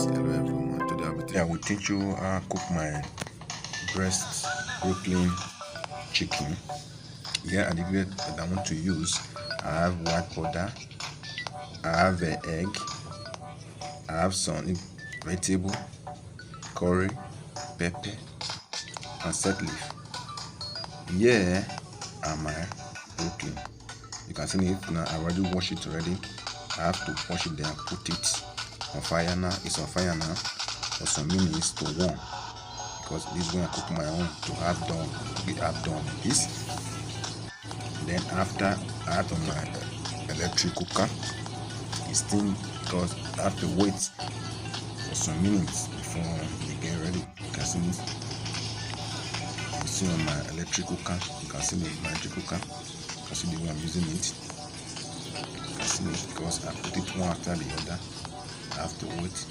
Hello everyone, today I will teach you how to cook my breast Brooklyn chicken. Here are the ingredients that I want to use. I have white powder, I have an egg, I have some vegetable, curry, pepper, and set leaf. Here are my Brooklyn. You can see it now. I already washed it already. I have to wash it then put it on fire now. It's on fire now for some minutes to warm, because this is when I cook my own to have done this. Then after I add on my electric cooker, it's steam, because I have to wait for some minutes before they get ready. You can see it. You see on my electric cooker. You can see my electric cooker. You can see the way I'm using it. You can see it because I put it one after the other. I have to wait.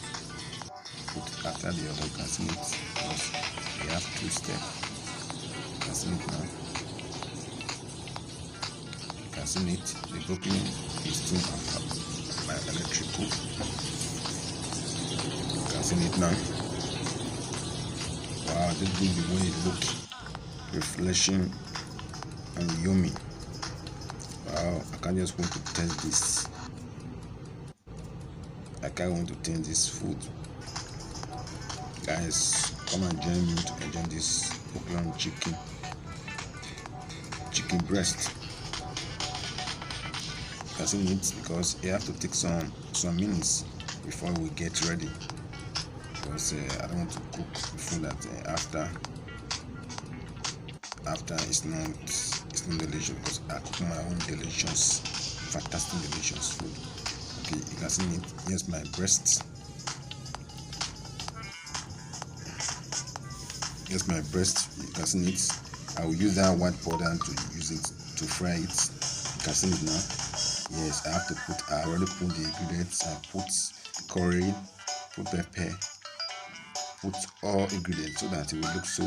Put it after the other. You can see it because we have two steps. You can see it now. You can see it. The Brooklyn is still on my electric cook. You can see it now. Wow, this is the way it looks. Refreshing and yummy. Wow, I can't just wait to taste this. I can't wait to taste this food. Guys, come and join me to enjoy this Brooklyn chicken breast. You can see it because you have to take some minutes before we get ready, because I don't want to cook the food that after it's not delicious, because I cook my own delicious, fantastic delicious food. Okay, you can see it. Here's my breast. Here's my breast. You can see it. I will use that white powder to use it to fry it. You can see it now. Yes, I already put the ingredients. I put curry, put pepper, put all ingredients so that it will look so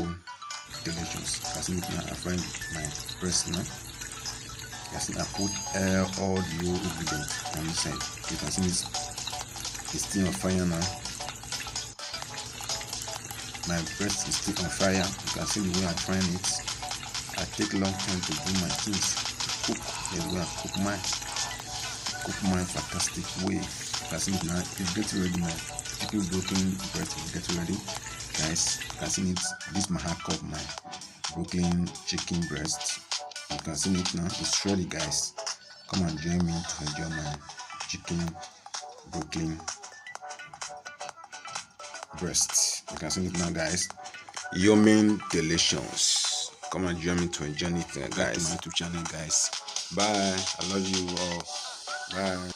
delicious. You can see it now. I fry my breast now. You can see I put all the whole ingredients on the side. You can see it's still on fire now. My breast is still on fire. You can see the way I'm frying it. I take a long time to do my things, to cook. The way I cook my fantastic way. You can see it now. It's getting ready. My chicken Brooklyn breast is getting ready. Guys, you can see it. This is my half cup, my Brooklyn chicken breast. You can see it now. It's ready, guys. Come and join me to enjoy my chicken Brooklyn breast. You can see it now, guys. Yummy, delicious. Come and join me to enjoy it, guys. To my YouTube channel, guys. Bye. I love you all. Bye.